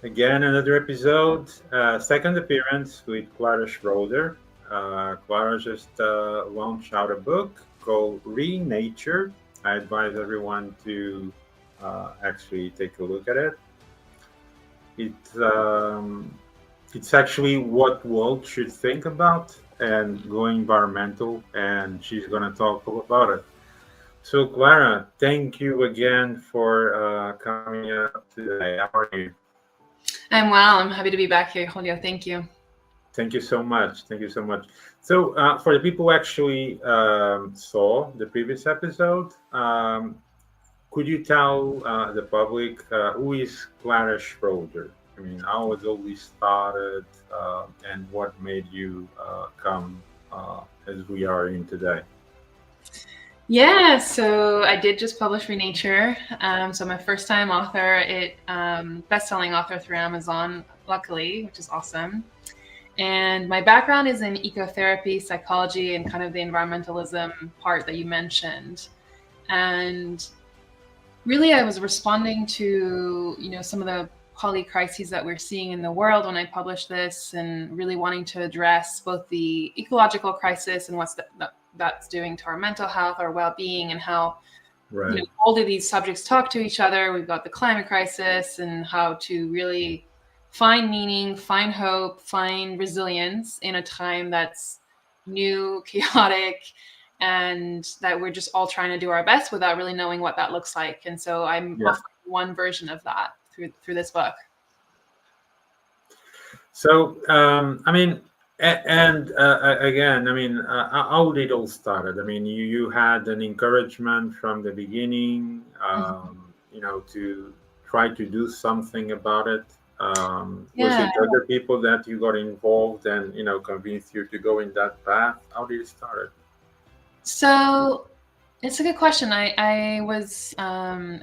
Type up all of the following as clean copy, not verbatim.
Again, another episode, second appearance with Clara Schroeder. Clara just launched out a book called Renature. I advise everyone to actually take a look at it. It's it's actually what world should think about and go environmental, and she's going to talk all about it. So, Clara, thank you again for coming up today. How are you? I'm well. I'm happy to be back here, Julio. Thank you. Thank you so much. Thank you so much. So, for the people who actually saw the previous episode, could you tell the public who is Clara Schroeder? I mean, how it all started and what made you come as we are in today? Yeah, so I did just publish Renature. So my first time author, best-selling author through Amazon, luckily, which is awesome. And my background is in ecotherapy, psychology, and kind of the environmentalism part that you mentioned. And really, I was responding to, some of the polycrises that we're seeing in the world when I published this, and really wanting to address both the ecological crisis and that's doing to our mental health, our well-being, and how Right. all of these subjects talk to each other. We've got the climate crisis and how to really find meaning, find hope, find resilience in a time that's new, chaotic, and that we're just all trying to do our best without really knowing what that looks like. And so I'm Yeah. offering one version of that through this book. So, I mean, and again, I mean, how did it all started? I mean, you had an encouragement from the beginning, to try to do something about it. Was Yeah. it other people that you got involved and convinced you to go in that path? How did it start? So it's a good question. I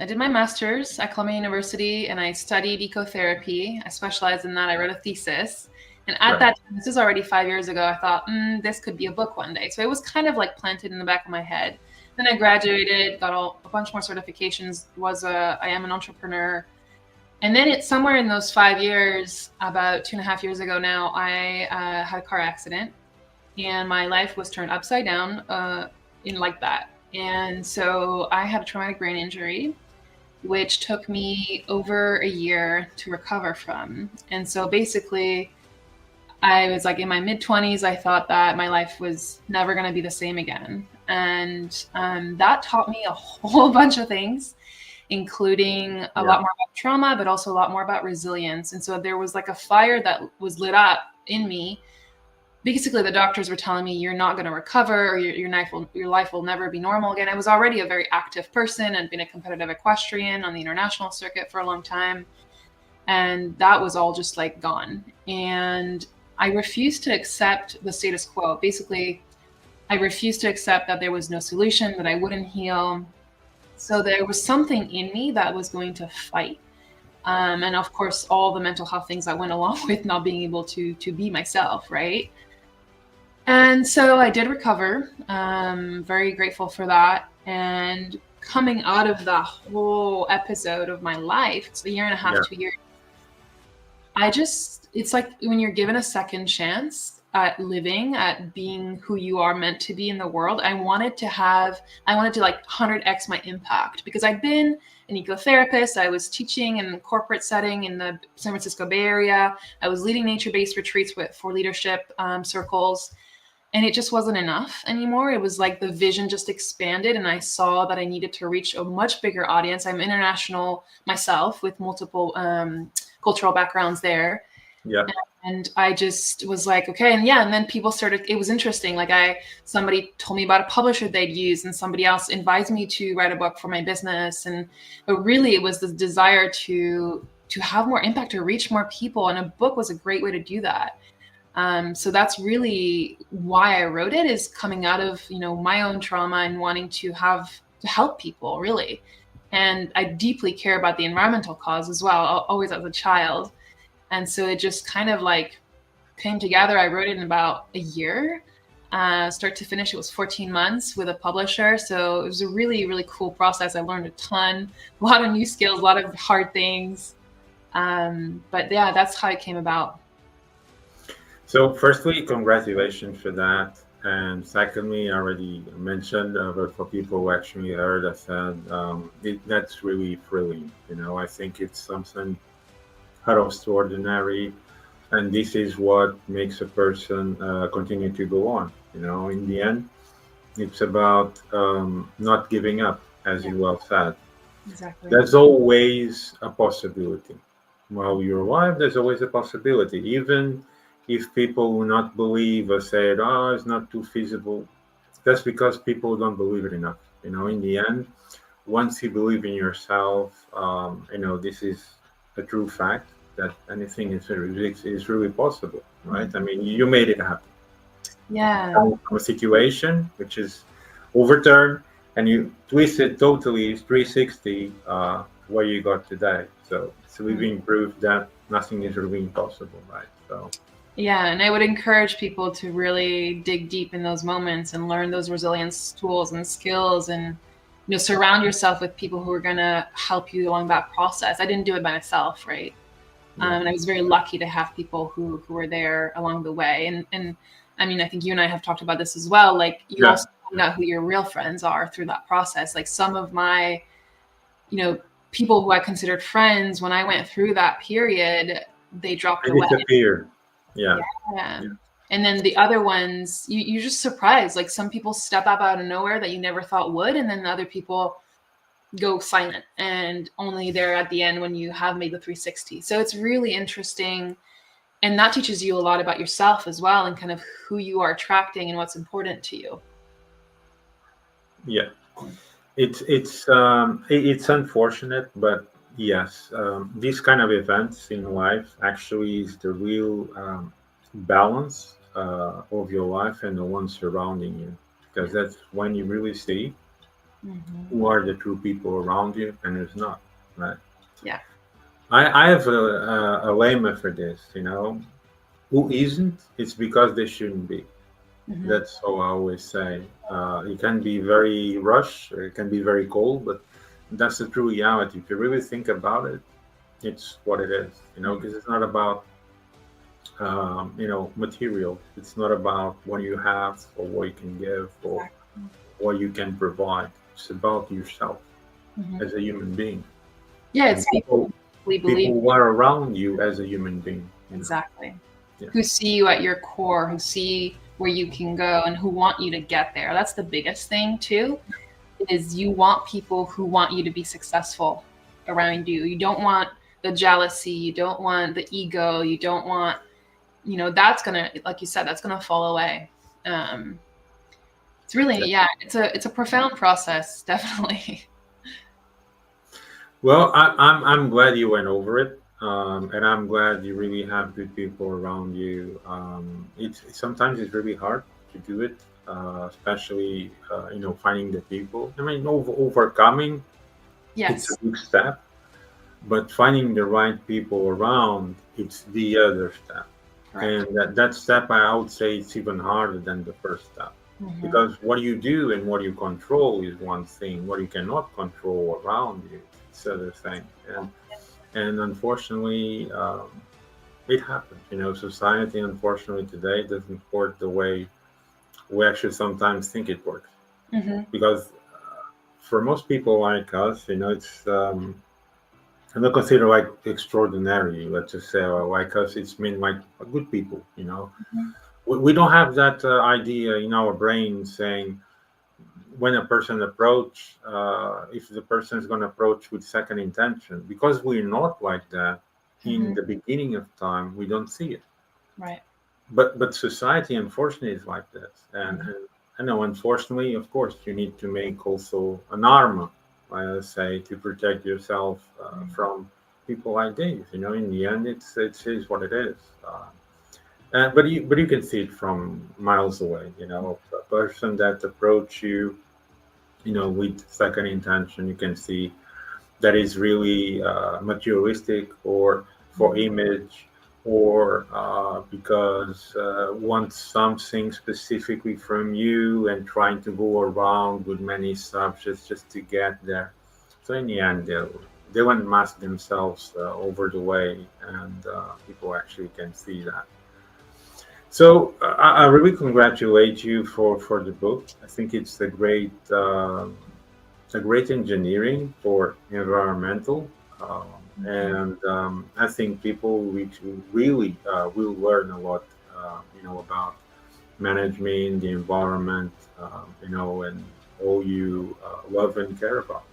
did my master's at Columbia University and I studied ecotherapy. I specialized in that. I wrote a thesis. And at Right. that time, this was already 5 years ago, I thought, this could be a book one day. So it was kind of like planted in the back of my head. Then I graduated, got a bunch more certifications, I am an entrepreneur. And then it's somewhere in those 5 years, about 2.5 years ago now, I had a car accident and my life was turned upside down in like that. And so I had a traumatic brain injury, which took me over a year to recover from. And so basically, I was like in my mid-20s. I thought that my life was never going to be the same again. And that taught me a whole bunch of things, including a lot more about trauma, but also a lot more about resilience. And so there was like a fire that was lit up in me. Basically, the doctors were telling me you're not going to recover, or your life will never be normal again. I was already a very active person and been a competitive equestrian on the international circuit for a long time. And that was all just like gone. And I refused to accept the status quo. Basically, I refused to accept that there was no solution, that I wouldn't heal. So there was something in me that was going to fight. And of course, all the mental health things that went along with not being able to be myself, right? And so I did recover. Very grateful for that. And coming out of that whole episode of my life, it's a year and a half, Yeah. 2 years, it's like when you're given a second chance at living, at being who you are meant to be in the world. I wanted to like 100x my impact, because I'd been an ecotherapist. I was teaching in a corporate setting in the San Francisco Bay Area. I was leading nature-based retreats for leadership circles. And it just wasn't enough anymore. It was like the vision just expanded, and I saw that I needed to reach a much bigger audience. I'm international myself with multiple cultural backgrounds there. Yeah. And I just was like, okay. And then people started, it was interesting. Like somebody told me about a publisher they'd used, and somebody else advised me to write a book for my business. But really it was the desire to have more impact, to reach more people. And a book was a great way to do that. So that's really why I wrote it, is coming out of, my own trauma and wanting to help people, really. And I deeply care about the environmental cause as well, always as a child. And so it just kind of like came together. I wrote it in about a year. Start to finish, it was 14 months with a publisher. So it was a really, really cool process. I learned a ton, a lot of new skills, a lot of hard things. But yeah, that's how it came about. So, firstly, congratulations for that. And secondly, I already mentioned, but for people who actually heard, I said that's really thrilling. I think it's something out of extraordinary, and this is what makes a person continue to go on. In the end, it's about not giving up, as Yeah, you well said. exactly. There's always a possibility. While you're alive, there's always a possibility. Even if people will not believe or say, oh, it's not too feasible, that's because people don't believe it enough. In the end, once you believe in yourself, this is a true fact that anything is really possible, right? I Mhm. mean, you made it happen. Yeah. From a situation which is overturned and you twist it totally 360 where you got today. So it's Mm. living proof that nothing is really impossible, right? So Yeah, and I would encourage people to really dig deep in those moments and learn those resilience tools and skills, and surround yourself with people who are going to help you along that process. I didn't do it by myself, right? yeah, And I was very lucky to have people who were there along the way. And I mean, I think you and I have talked about this as well. Like, you yeah, also find out who your real friends are through that process. Like, some of my, you know, people who I considered friends when I went through that period, they dropped it away. disappeared. Yeah, Yeah. yeah, And then the other ones, you're just surprised. Like, some people step up out of nowhere that you never thought would, and then the other people go silent and only there at the end when you have made the 360. So it's really interesting, and that teaches you a lot about yourself as well, and kind of who you are attracting and what's important to you. yeah. It's unfortunate, but yes, these kind of events in life actually is the real balance of your life and the one surrounding you, because that's when you really see Mm-hmm. who are the true people around you and who's not. Right? Yeah. I have a layman for this. Who isn't? It's because they shouldn't be. Mm-hmm. That's how I always say. It can be very rush, or it can be very cold, but that's the true reality. If you really think about it, it's what it is. Because it's not about material. It's not about what you have or what you can give or Exactly. what you can provide. It's about yourself Mm-hmm. as a human being Yeah, and it's people we believe. people who are around you as a human being. Exactly. Yeah, Who see you at your core, who see where you can go, and who want you to get there. That's the biggest thing too, is you want people who want you to be successful around you. You don't want the jealousy, you don't want the ego, you don't want, that's gonna, like you said, that's gonna fall away. Um, it's really, yeah. yeah, it's a profound process, definitely. Well, I'm glad you went over it, and I'm glad you really have good people around you. It's sometimes it's really hard to do it, especially finding the people. I mean, overcoming it's a Yes. big step, but finding the right people around it's the other step, Correct. and that step I would say it's even harder than the first step. Hmm. Because what you do and what you control is one thing. What you cannot control around you, it's other thing. And unfortunately, it happens. Society unfortunately today doesn't work the way we actually sometimes think it works. Hmm. Because for most people like us, it's I'm not considered like extraordinary. Let's just say like us, it's mean like good people. We don't have that idea in our brain saying when a person approach, if the person is going to approach with second intention, because we're not like that in Hmm. the beginning of time, we don't see it. Right. But society, unfortunately, is like this, Hmm. and I know, unfortunately, of course, you need to make also an armor, I say, to protect yourself from people like these. In the end, it is what it is. But you can see it from miles away. A person that approach you with second intention, you can see that is really materialistic or for image or because wants something specifically from you and trying to go around with many subjects just to get there. So in the end, they won't mask themselves over the way, and people actually can see that. So I really congratulate you for the book. I think it's a great engineering for environmental, um, and I think people which really will learn a lot, about management, the environment, and all you love and care about.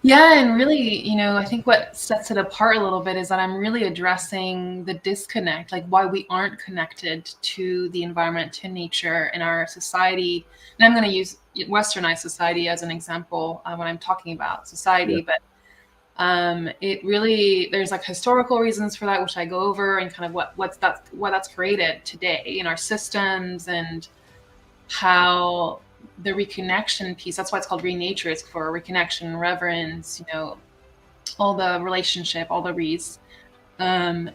Yeah, and really, I think what sets it apart a little bit is that I'm really addressing the disconnect, like why we aren't connected to the environment, to nature in our society. And I'm going to use Westernized society as an example when I'm talking about Yeah. society, but it really, there's like historical reasons for that, which I go over, and kind of what that's created today in our systems, and how the reconnection piece, that's why it's called renature, it's for reconnection, reverence, all the relationship, all the re's, and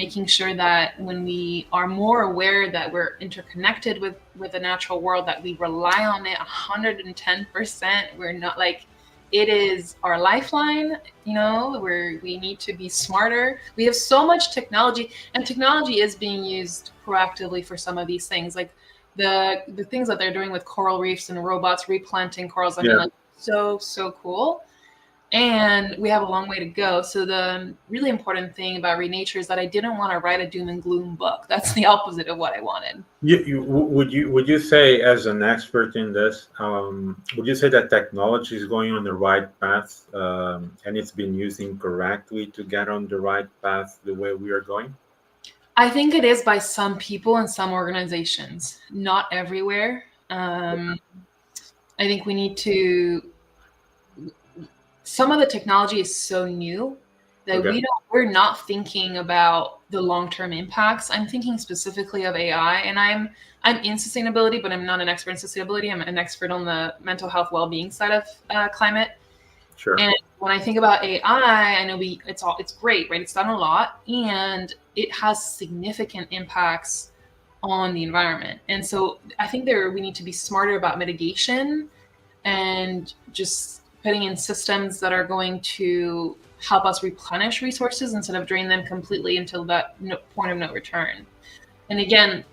making sure that when we are more aware that we're interconnected with the natural world, that we rely on it 110%. We're not like, it is our lifeline, where we need to be smarter. We have so much technology, and technology is being used proactively for some of these things, like the things that they're doing with coral reefs and robots replanting corals. I mean, Yeah. like, so cool. And we have a long way to go. So the really important thing about renature is that I didn't want to write a doom and gloom book. That's the opposite of what I wanted. Would you say, as an expert in this, would you say that technology is going on the right path, and it's been used incorrectly to get on the right path the way we are going? I think it is by some people and some organizations, not everywhere. I think we need to, some of the technology is so new that Okay. we're not thinking about the long-term impacts. I'm thinking specifically of AI, and I'm in sustainability, but I'm not an expert in sustainability. I'm an expert on the mental health well-being side of climate. Sure. And when I think about AI, I know it's great, right? It's done a lot, and it has significant impacts on the environment. And so I think we need to be smarter about mitigation, and just putting in systems that are going to help us replenish resources instead of drain them completely until that point of no return. And again,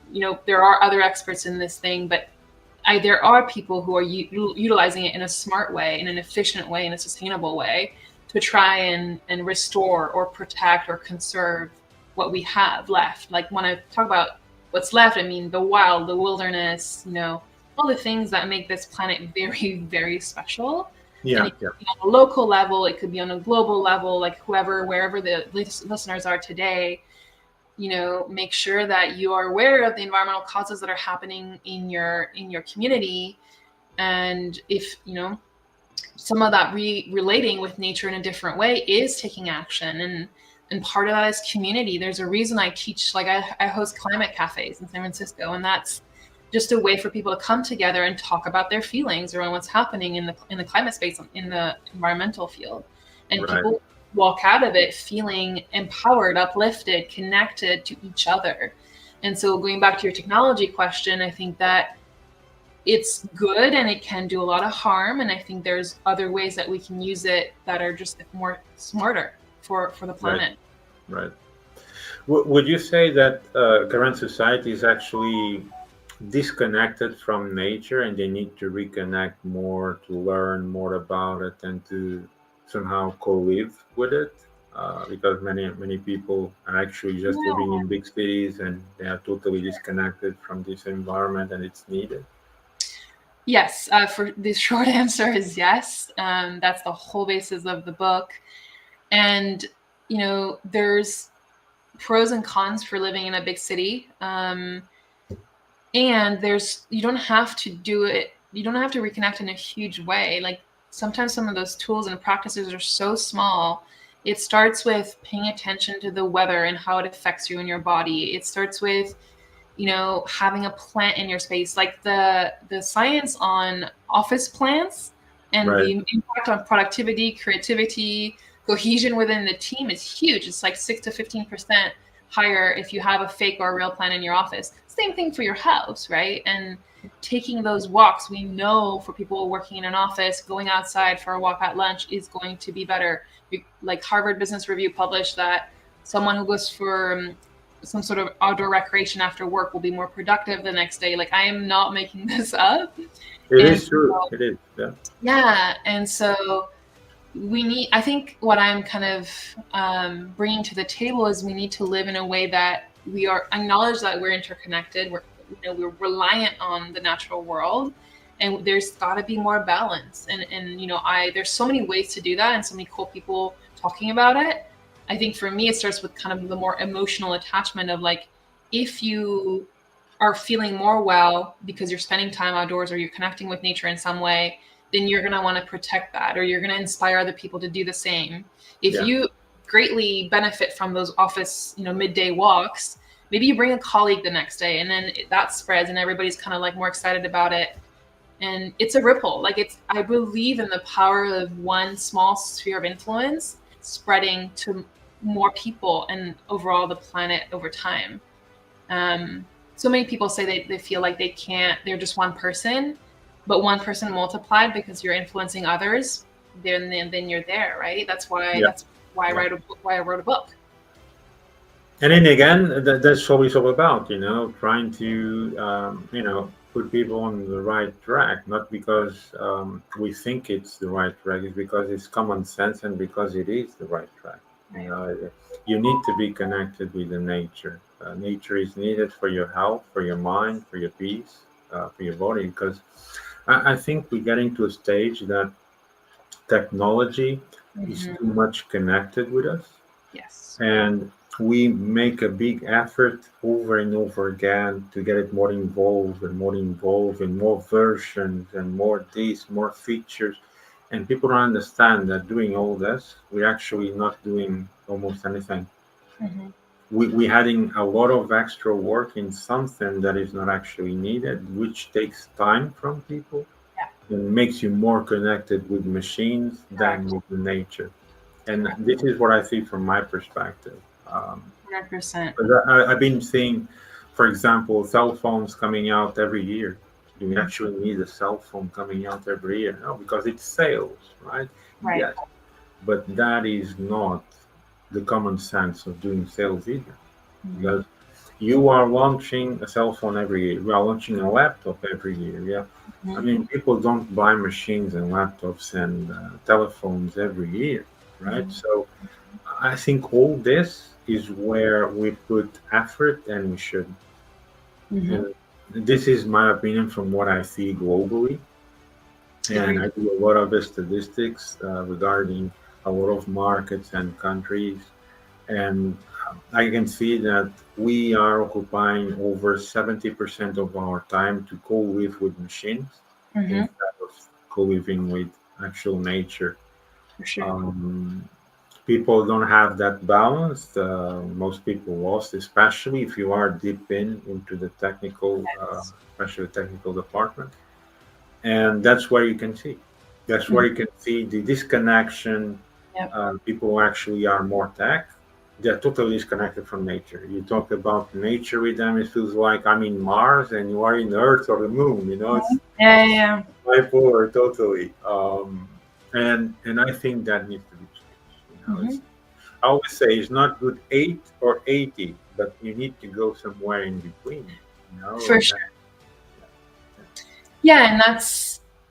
there are other experts in this thing, but there are people who are utilizing it in a smart way, in an efficient way, in a sustainable way, to try and restore or protect or conserve what we have left. Like when I talk about what's left, I mean the wild, the wilderness, all the things that make this planet very, very special. And Yeah. it Yeah. could be on a local level, it could be on a global level, like wherever the listeners are today, make sure that you are aware of the environmental causes that are happening in your community. And if, some of that relating with nature in a different way is taking action. And part of that is community. There's a reason I teach, like I host climate cafes in San Francisco, and that's just a way for people to come together and talk about their feelings around what's happening in the climate space, in the environmental field. And Right. people walk out of it feeling empowered, uplifted, connected to each other. And so going back to your technology question, I think that it's good and it can do a lot of harm. And I think there's other ways that we can use it that are just more smarter for the planet. Right. Would you say that current society is actually disconnected from nature, and they need to reconnect more to learn more about it and to somehow co-live with it? Because many people are actually just living in big cities, and they are totally disconnected from this environment, and it's needed. Yes, for the short answer is yes. That's the whole basis of the book. And, there's pros and cons for living in a big city. And you don't have to do it. You don't have to reconnect in a huge way. Like sometimes some of those tools and practices are so small. It starts with paying attention to the weather and how it affects you and your body. It starts with, having a plant in your space. Like the science on office plants and Right. the impact on productivity, creativity, cohesion within the team is huge. It's like 6 to 15% higher if you have a fake or a real plant in your office. Same thing for your house, right? And taking those walks, we know for people working in an office, going outside for a walk at lunch is going to be better. Like Harvard Business Review published that someone who goes for some sort of outdoor recreation after work will be more productive the next day. Like, I am not making this up. It And is true. so, It is. Yeah. yeah, and so I think what I'm kind of bringing to the table is we need to live in a way that we are acknowledge that we're interconnected. We're reliant on the natural world, and there's got to be more balance. And there's so many ways to do that, and so many cool people talking about it. I think for me, it starts with kind of the more emotional attachment of like, if you are feeling more well because you're spending time outdoors or you're connecting with nature in some way, then you're going to want to protect that, or you're going to inspire other people to do the same. If Yeah. you greatly benefit from those office, midday walks, maybe you bring a colleague the next day, and then that spreads and everybody's kind of like more excited about it. And it's a ripple. Like, I believe in the power of one small sphere of influence spreading to more people and overall the planet over time. So many people say they feel like they're just one person, but one person multiplied because you're influencing others, then you're there, right? That's why Yeah. I write a book, why I wrote a book. And then again, that's what it's all about, trying to, put people on the right track, not because we think it's the right track, it's because it's common sense and because it is the right track. You need to be connected with the nature. Nature is needed for your health, for your mind, for your peace, for your body, because I think we're getting to a stage that technology is too much connected with us. Yes. And we make a big effort over and over again to get it more involved and more versions and more this, more features. And people don't understand that doing all this, we're actually not doing almost anything. We're adding a lot of extra work in something that is not actually needed, which takes time from people and makes you more connected with machines than with the nature. And this is what I see from my perspective. 100%. I've been seeing, for example, cell phones coming out every year. Do we actually need a cell phone coming out every year? No, because it's sales, right? Right. Yes. But that is not the common sense of doing sales either. Because you are launching a cell phone every year. You are launching a laptop every year. Yeah. I mean, people don't buy machines and laptops and telephones every year, right? So I think all this is where we put effort, and we should. And this is my opinion from what I see globally. And I do a lot of the statistics regarding a lot of markets and countries. And I can see that we are occupying over 70% of our time to co-live with machines instead of co-living with actual nature. For sure. People don't have that balance. Most people lost, especially if you are deep into the technical, especially the technical department. And that's where you can see. That's where you can see the disconnection. People who actually are more tech, they're totally disconnected from nature. You talk about nature with them, it feels like I'm in Mars and you are in Earth or the moon. It's bipolar totally. And I think that needs to be changed. I always say it's not good 8 or 80, but you need to go somewhere in between. For sure. Yeah, and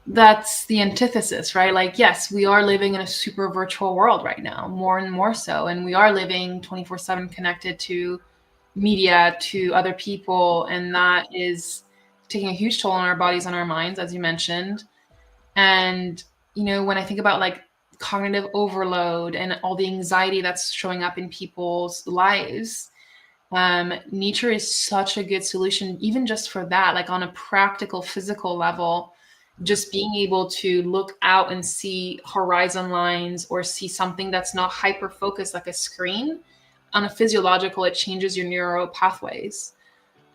that's the antithesis, right? Like, yes, we are living in a super virtual world right now, more and more so, and we are living 24/7 connected to media, to other people, and that is taking a huge toll on our bodies and our minds, as you mentioned. And when I think about like cognitive overload and all the anxiety that's showing up in people's lives, nature is such a good solution, even just for that, like on a practical, physical level. Just being able to look out and see horizon lines or see something that's not hyper focused like a screen. On a physiological, it changes your neural pathways.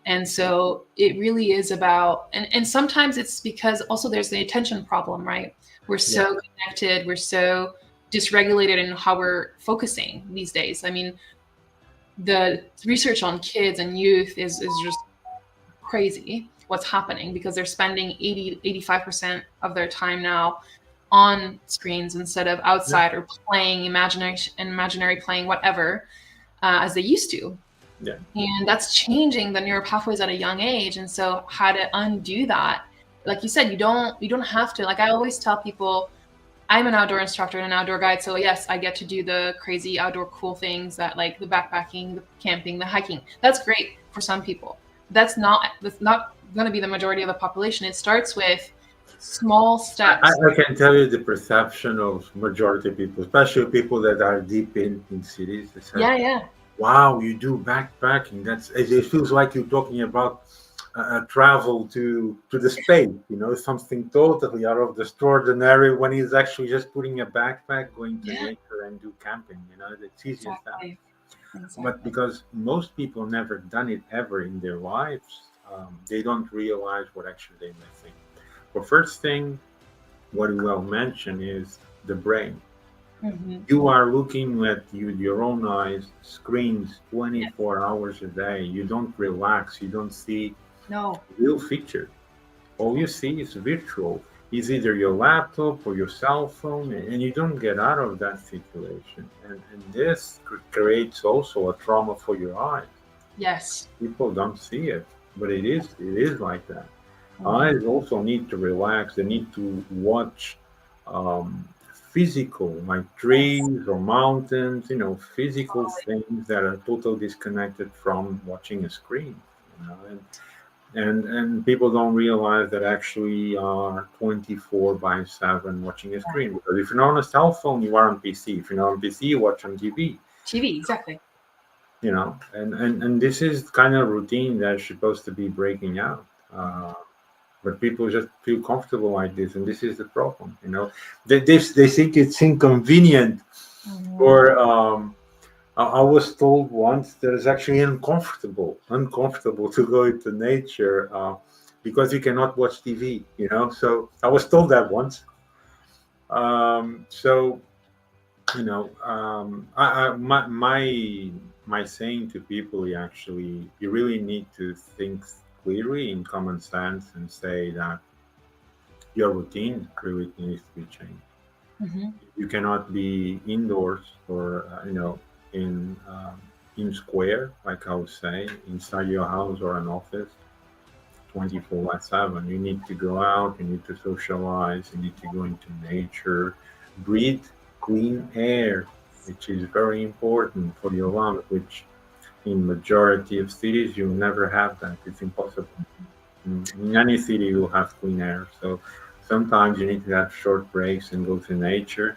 And so it really is about, and sometimes it's because also there's the attention problem, right? We're so connected, we're so dysregulated in how we're focusing these days. I mean, the research on kids and youth is just crazy what's happening, because they're spending 85% of their time now on screens instead of Yeah. outside or playing imaginary playing, whatever, as they used to. Yeah. And that's changing the neural pathways at a young age. And so how to undo that, like you said, you don't have to. Like I always tell people, I'm an outdoor instructor and an outdoor guide, so yes, I get to do the crazy outdoor cool things, that like the backpacking, the camping, the hiking. That's great for some people. That's not going to be the majority of the population. It starts with small steps. I can tell you the perception of majority of people, especially people that are deep in cities. They say, Yeah, yeah, "Wow, you do backpacking? It feels like you're talking about travel to the space. Something totally out of the ordinary. When he's actually just putting a backpack, going to yeah, nature and do camping. It's easy as that. exactly, But exactly. because most people never done it ever in their lives, they don't realize what actually they're missing. The first thing, what you well mentioned, is the brain. Mm-hmm. You are looking at your own eyes, screens Yeah. 24 hours a day. You don't relax. You don't see No. real features. All you see is virtual. It's either your laptop or your cell phone, and you don't get out of that situation. And this creates also a trauma for your eyes. Yes. People don't see it, but it is like that. Mm-hmm. Eyes also need to relax. They need to watch um, physical, like Yes. trees or mountains, physical Totally. things that are totally disconnected from watching a screen. And people don't realize that actually are 24/7 watching a Yeah. screen. Because if you're not on a cell phone, you are on PC. If you're not on PC, you watch on TV. TV, exactly. And this is kind of routine that's supposed to be breaking out. But people just feel comfortable like this, and this is the problem. They think it's inconvenient, Mm-hmm. or I was told once that it's actually uncomfortable to go into nature because you cannot watch TV. So I was told that once. So my saying to people is actually, you really need to think clearly in common sense and say that your routine really needs to be changed. Mm-hmm. You cannot be indoors or in square, like I would say, inside your house or an office 24/7. You need to go out, you need to socialize, you need to go into nature, breathe clean air, which is very important for your lungs, which in majority of cities you never have that. It's impossible. In any city you'll have clean air. So sometimes you need to have short breaks and go to nature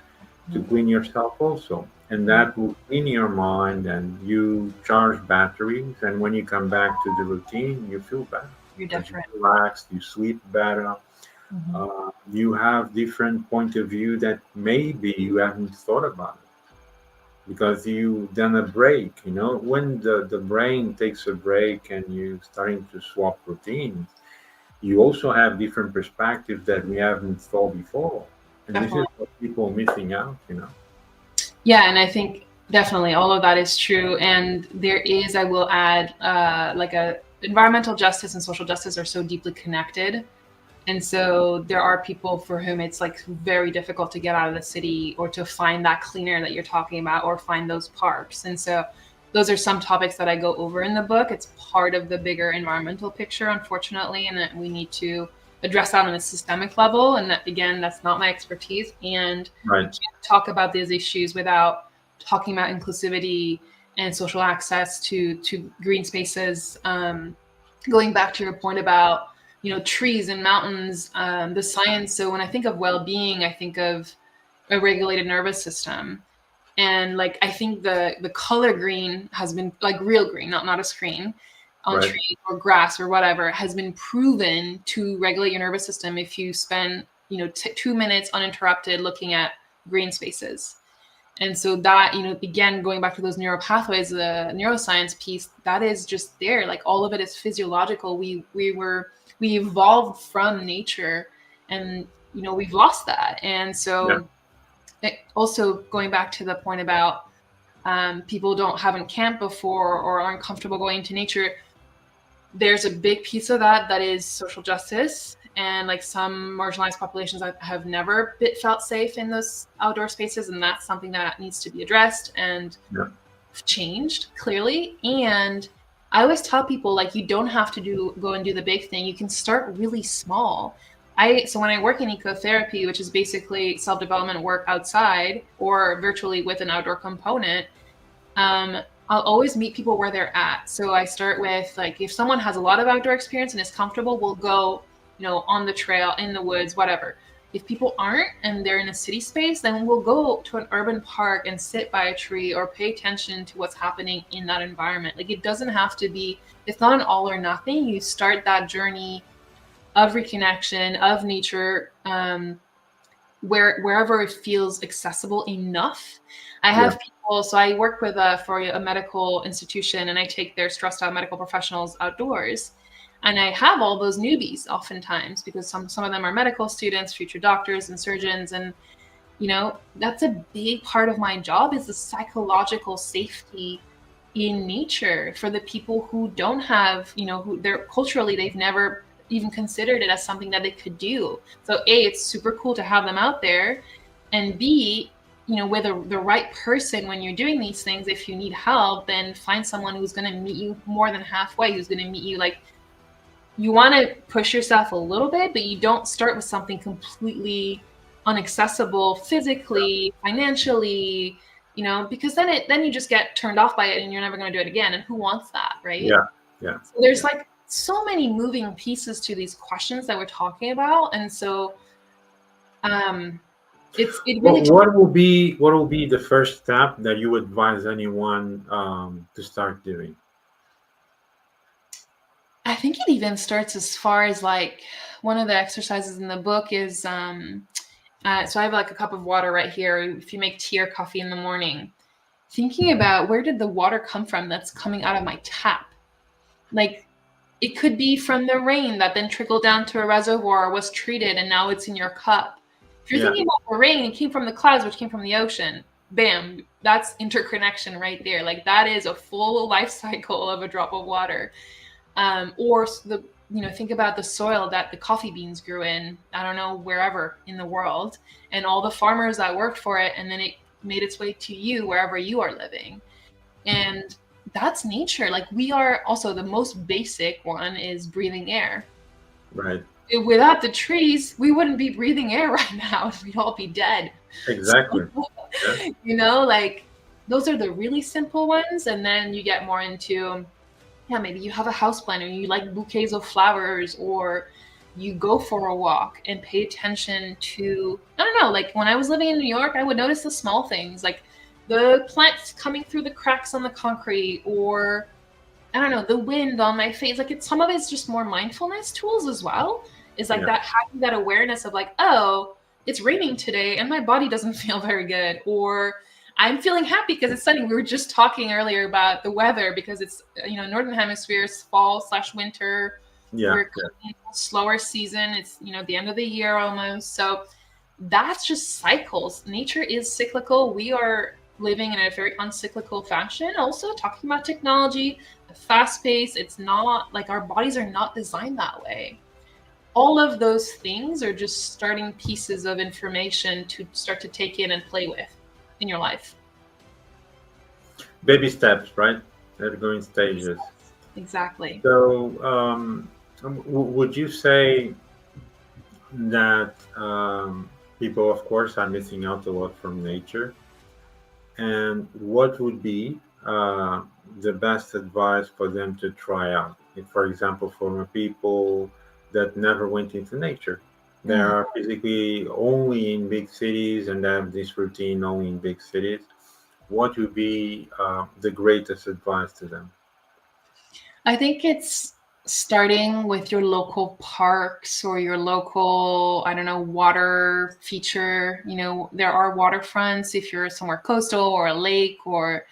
to clean yourself also. And Mm-hmm. that will clean your mind and you charge batteries. And when you come back to the routine, you feel better You're because you different. relax, you sleep better, Mm-hmm. you have different point of view that maybe you haven't thought about it because you done a break. When the brain takes a break and you starting to swap routines, you also have different perspectives that we haven't thought before. And this is Definitely. what people are missing out. Yeah, and I think definitely all of that is true. And there is, I will add, like a environmental justice and social justice are so deeply connected. And so there are people for whom it's like very difficult to get out of the city or to find that clean air that you're talking about or find those parks. And so those are some topics that I go over in the book. It's part of the bigger environmental picture, unfortunately, and that we need to address that on a systemic level. And that, again, that's not my expertise. And you Right. can't talk about these issues without talking about inclusivity and social access to green spaces. Going back to your point about trees and mountains, the science. So when I think of well-being, I think of a regulated nervous system. And like I think the color green has been, like real green, not a screen, on Right. trees or grass or whatever, has been proven to regulate your nervous system if you spend 2 minutes uninterrupted looking at green spaces. And so that, again, going back to those neural pathways, the neuroscience piece, that is just there. Like all of it is physiological. We evolved from nature, and we've lost that. And Yeah. so also going back to the point about people haven't camped before or aren't comfortable going to nature. There's a big piece of that is social justice, and like some marginalized populations have never felt safe in those outdoor spaces, and that's something that needs to be addressed and Yeah. changed clearly. And I always tell people, like, you don't have to go and do the big thing. You can start really small. So when I work in ecotherapy, which is basically self-development work outside or virtually with an outdoor component, I'll always meet people where they're at. So I start with, like, if someone has a lot of outdoor experience and is comfortable, we'll go, on the trail, in the woods, whatever. If people aren't and they're in a city space, then we'll go to an urban park and sit by a tree or pay attention to what's happening in that environment. Like, it doesn't have to be, it's not an all or nothing. You start that journey of reconnection, of nature, wherever it feels accessible enough. I have people, so I work with for a medical institution, and I take their stressed out medical professionals outdoors. And I have all those newbies oftentimes because some of them are medical students, future doctors and surgeons. And, that's a big part of my job, is the psychological safety in nature for the people who don't have, who they're culturally, they've never even considered it as something that they could do. So A, it's super cool to have them out there. And B, with the right person, when you're doing these things, if you need help, then find someone who's going to meet you more than halfway, who's going to meet you, like, you want to push yourself a little bit, but you don't start with something completely inaccessible physically, financially, because then you just get turned off by it and you're never going to do it again. And who wants that, right? Yeah. Yeah. So there's like so many moving pieces to these questions that we're talking about. And so it really What will be the first step that you advise anyone to start doing? I think it even starts as far as, like, one of the exercises in the book is so I have like a cup of water right here. If you make tea or coffee in the morning, thinking about where did the water come from that's coming out of my tap. Like, it could be from the rain that then trickled down to a reservoir, was treated, and now it's in your cup. If you're thinking about the rain, it came from the clouds, which came from the ocean. Bam, that's interconnection right there. Like, that is a full life cycle of a drop of water. Or think about the soil that the coffee beans grew in, I don't know, wherever in the world, and all the farmers that worked for it, and then it made its way to you wherever you are living. And that's nature. Like, we are also, the most basic one is breathing air. Right. Without the trees, we wouldn't be breathing air right now. We'd all be dead. Exactly. So, like, those are the really simple ones. And then you get more into, maybe you have a house plant, or you like bouquets of flowers, or you go for a walk and pay attention to, I don't know, like when I was living in New York, I would notice the small things, like the plants coming through the cracks on the concrete, or I don't know, the wind on my face. Like, some of it's just more mindfulness tools as well. Is like that, having that awareness of, like, oh, it's raining today and my body doesn't feel very good, or I'm feeling happy because it's sunny. We were just talking earlier about the weather, because it's, Northern Hemisphere's fall/winter. We're in a slower season. It's, the end of the year almost. So that's just cycles. Nature is cyclical. We are living in a very uncyclical fashion. Also, talking about technology, the fast pace, it's not like our bodies are not designed that way. All of those things are just starting pieces of information to start to take in and play with in your life. Baby steps, right? They're going stages. Exactly. So, would you say that people, of course, are missing out a lot from nature? And what would be the best advice for them to try out? If, for example, for people that never went into nature, they are physically only in big cities and they have this routine only in big cities, what would be the greatest advice to them? I think it's starting with your local parks or your local, I don't know, water feature. There are waterfronts if you're somewhere coastal, or a lake, or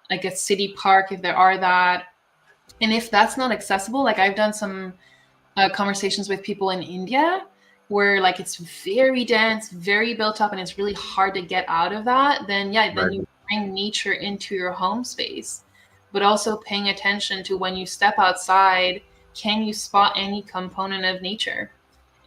like a city park if there are that. And if that's not accessible, like, I've done some conversations with people in India where, like, it's very dense, very built up, and it's really hard to get out of that, then you bring nature into your home space. But also paying attention to when you step outside, can you spot any component of nature?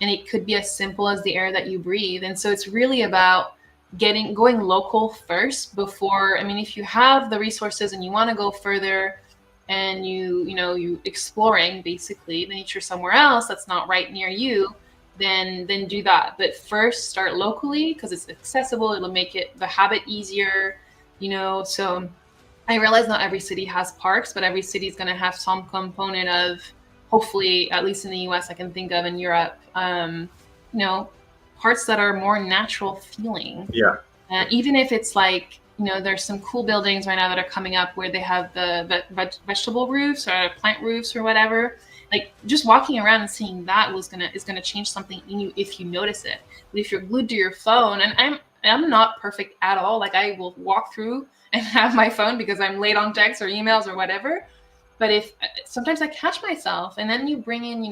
And it could be as simple as the air that you breathe. And so it's really about going local first before, I mean, if you have the resources and you want to go further and you exploring basically the nature somewhere else that's not right near you, then do that. But first start locally because it's accessible. It'll make the habit easier, so I realize not every city has parks, but every city is going to have some component of, hopefully, at least in the US, I can think of, in Europe, parts that are more natural feeling. Yeah. Even if it's like, there's some cool buildings right now that are coming up where they have the vegetable roofs or plant roofs or whatever. Like just walking around and seeing that is gonna change something in you if you notice it. But if you're glued to your phone, and I'm not perfect at all. Like I will walk through and have my phone because I'm late on texts or emails or whatever. But if sometimes I catch myself, and then you bring in,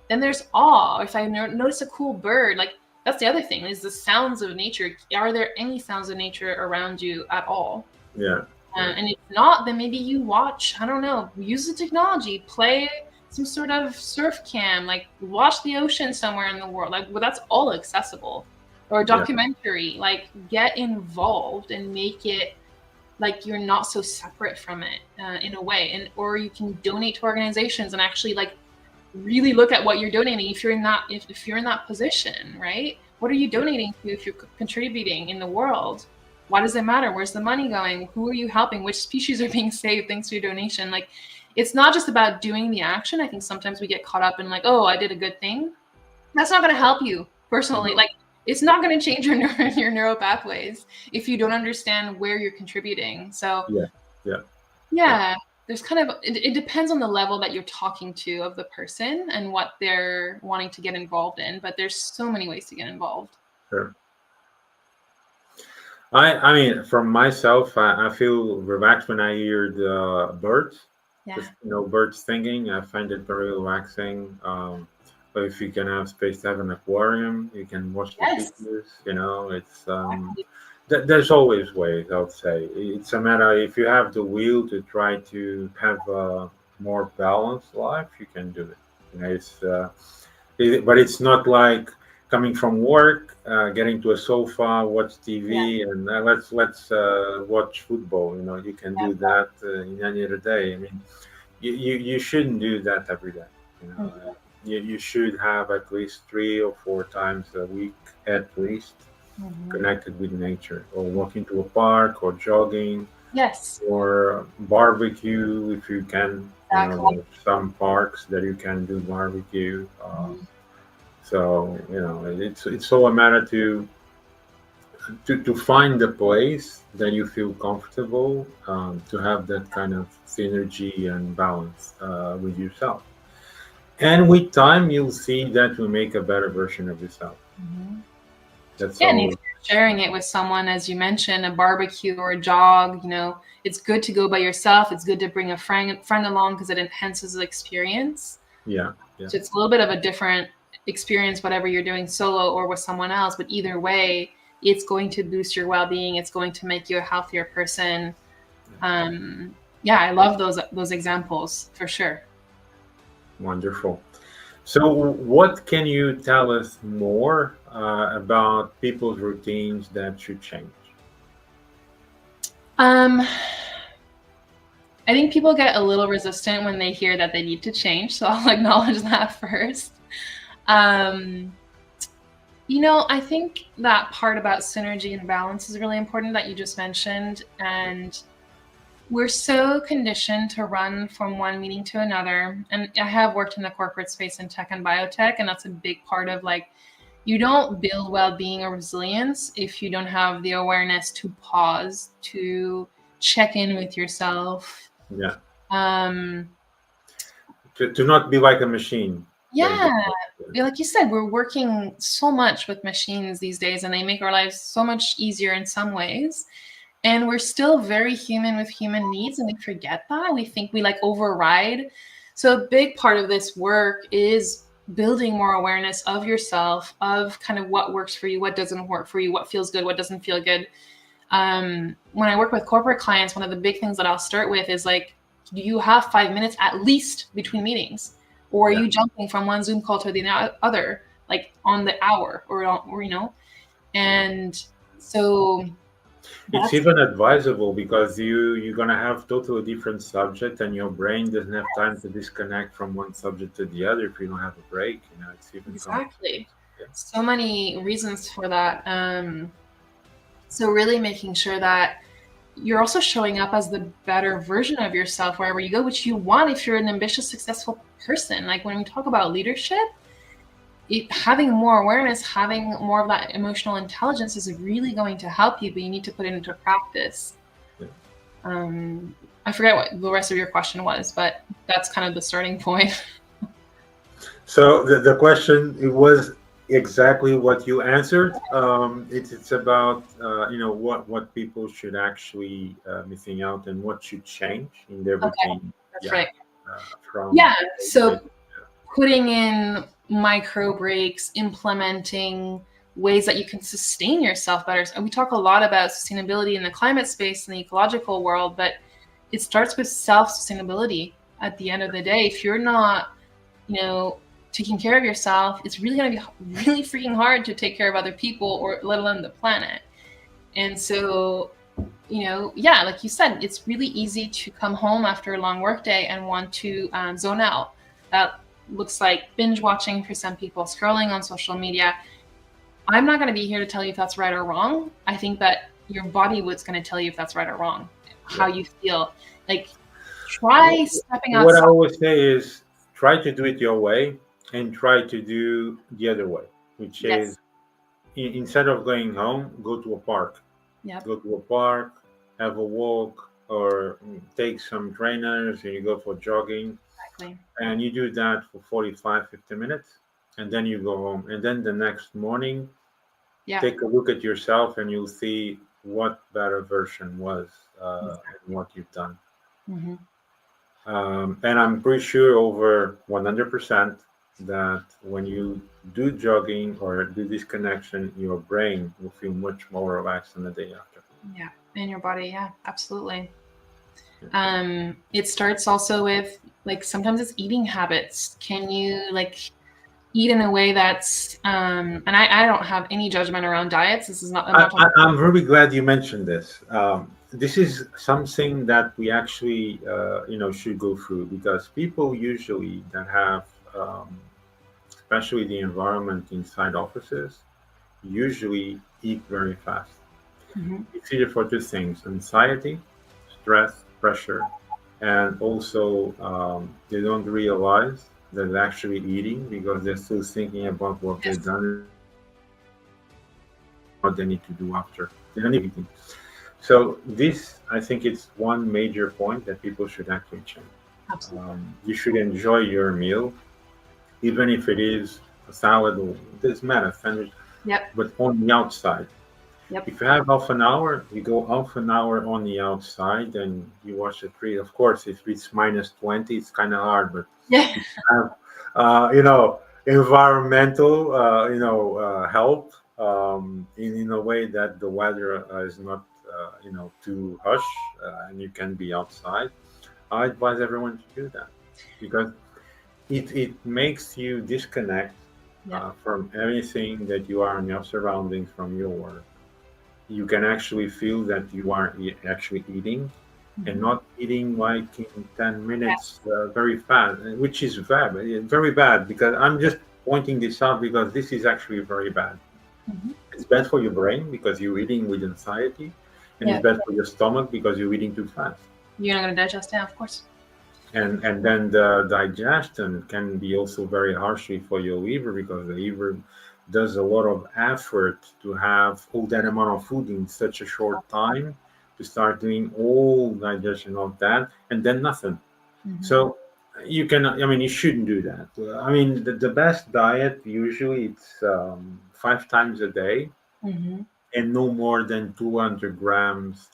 then there's awe. If I notice a cool bird, like that's the other thing is the sounds of nature. Are there any sounds of nature around you at all? Yeah. And if not, then maybe you watch, I don't know, use the technology, play some sort of surf cam, like watch the ocean somewhere in the world. Like, well, that's all accessible. Or a documentary, like get involved and make it like you're not so separate from it in a way. Or you can donate to organizations and actually like really look at what you're donating. If you're in that position, right? What are you donating to if you're contributing in the world? Why does it matter? Where's the money going? Who are you helping? Which species are being saved thanks to your donation? Like, it's not just about doing the action. I think sometimes we get caught up in like, oh, I did a good thing. That's not going to help you personally. Like, it's not going to change your neural pathways if you don't understand where you're contributing. So yeah. There's kind of, it depends on the level that you're talking to of the person and what they're wanting to get involved in, but there's so many ways to get involved. Sure. I mean, from myself, I feel relaxed when I hear the birds. Yeah. Just, birds singing. I find it very relaxing. But if you can have space to have an aquarium, you can watch the fishes. It's there's always ways. I would say it's a matter if you have the will to try to have a more balanced life, you can do it. But it's not like coming from work, getting to a sofa, watch TV, and let's watch football. You can do that in any other day. I mean, you shouldn't do that every day. You should have at least 3 or 4 times a week at least connected with nature, or walking to a park, or jogging, or barbecue if you can. Some parks that you can do barbecue. So it's all a matter to find the place that you feel comfortable, to have that kind of synergy and balance with yourself. And with time, you'll see that will make a better version of yourself. That's all. And if you're sharing it with someone, as you mentioned, a barbecue or a jog, it's good to go by yourself. It's good to bring a friend along because it enhances the experience. Yeah. So it's a little bit of a different experience, whatever you're doing solo or with someone else. But either way, it's going to boost your well-being. It's going to make you a healthier person. I love those examples for sure. Wonderful. So what can you tell us more about people's routines that should change? I think people get a little resistant when they hear that they need to change. So I'll acknowledge that first. I think that part about synergy and balance is really important that you just mentioned. And we're so conditioned to run from one meeting to another. And I have worked in the corporate space in tech and biotech, and that's a big part of you don't build well-being or resilience if you don't have the awareness to pause, to check in with yourself. Yeah. To not be like a machine. Yeah. Like you said, we're working so much with machines these days, and they make our lives so much easier in some ways. And we're still very human with human needs, and we forget that. We think we override. So a big part of this work is building more awareness of yourself, of kind of what works for you, what doesn't work for you, what feels good, what doesn't feel good. When I work with corporate clients, one of the big things that I'll start with is do you have 5 minutes at least between meetings? or are Yeah. you jumping from one Zoom call to the other, like on the hour, or and so It's that's even advisable because you're gonna have totally different subject, and your brain doesn't have time to disconnect from one subject to the other if you don't have a break. It's even exactly yeah. so many reasons for that. So really making sure that you're also showing up as the better version of yourself wherever you go, which you want if you're an ambitious, successful person. Like when we talk about leadership, having more awareness, having more of that emotional intelligence is really going to help you, but you need to put it into practice. Yeah. I forget what the rest of your question was, but that's kind of the starting point. So the question, it was exactly what you answered. It's about what people should actually missing out and what should change in their Okay, routine. that's Yeah, right. from Yeah, so putting in micro breaks, implementing ways that you can sustain yourself better. And we talk a lot about sustainability in the climate space and the ecological world, but it starts with self-sustainability at the end of the day. If you're not, taking care of yourself, it's really going to be really freaking hard to take care of other people, or let alone the planet. And so, yeah, like you said, it's really easy to come home after a long workday and want to zone out. That looks like binge watching for some people, scrolling on social media. I'm not going to be here to tell you if that's right or wrong. I think that your body was going to tell you if that's right or wrong, how yeah. you feel. Like, try stepping What I outside. always say is try to do it your way and try to do the other way, which Yes. is instead of going home, go to a park. Yep. Go to a park, have a walk, or take some trainers and you go for jogging. Exactly. And you do that for 45, 50 minutes. And then you go home. And then the next morning, Yeah. take a look at yourself and you'll see what better version was and what you've done. Mm-hmm. And I'm pretty sure over 100% that when you do jogging or do this connection, your brain will feel much more relaxed than the day after. Yeah. In your body. Yeah, absolutely. Yeah. It starts also with, like, sometimes it's eating habits. Can you, like, eat in a way that's and I don't have any judgment around diets. This is not, I'm not talking. I'm really glad you mentioned this. This is something that we actually, should go through because people usually that have, especially the environment inside offices, usually eat very fast. Mhm. It's either for two things: anxiety, stress, pressure, and also they don't realize that they're actually eating because they're still thinking about what they've Yes, done, what they need to do after. They don't eating. So this, I think, it's one major point that people should actually change. absolutely. You should enjoy your meal, even if it is a salad or it doesn't matter, sandwich, Yep. but on the outside. Yep. If you have half an hour, you go half an hour on the outside and you watch the tree. Of course, if it's minus 20, it's kind of hard, but Yeah. if you have, environmental, help in a way that the weather is not, too hush and you can be outside, I advise everyone to do that because it makes you disconnect Yep. from everything that you are in your surroundings from your work. You can actually feel that you are actually eating and Mhm. not eating like in 10 minutes Yes. very fast, which is very bad because I'm just pointing this out because this is actually very bad. Mhm. It's bad for your brain because you're eating with anxiety, and it's Yeah. bad for your stomach because you're eating too fast. You're not gonna digest. Yeah, of course. And then the digestion can be also very harshly for your liver because the liver does a lot of effort to have all that amount of food in such a short time to start doing all digestion of that and then nothing. Mhm. So you shouldn't do that. I mean, the best diet usually it's 5 times a day Mhm. and no more than 200 grams